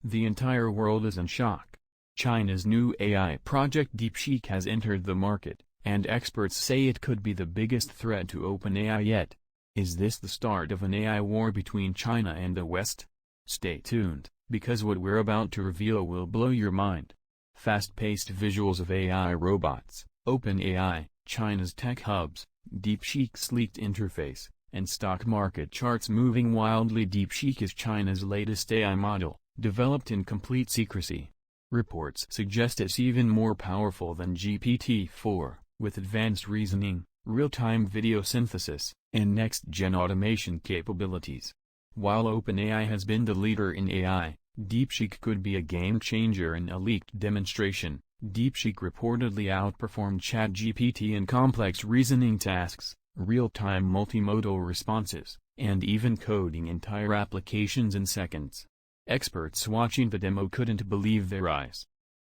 The entire world is in shock. China's new AI project Deepsheek has entered the market, and experts say it could be the biggest threat to OpenAI yet. Is this the start of an AI war between China and the West? Stay tuned, because what we're about to reveal will blow your mind. Fast-paced visuals of AI robots, OpenAI, China's tech hubs, Deepsheek's leaked interface, and stock market charts moving wildly. Deepsheek is China's latest AI model, developed in complete secrecy. Reports suggest it's even more powerful than GPT-4, with advanced reasoning, real-time video synthesis, and next-gen automation capabilities. While OpenAI has been the leader in AI, Deepsheek could be a game-changer. In a leaked demonstration, Deepsheek reportedly outperformed ChatGPT in complex reasoning tasks, real-time multimodal responses, and even coding entire applications in seconds. Experts watching the demo couldn't believe their eyes.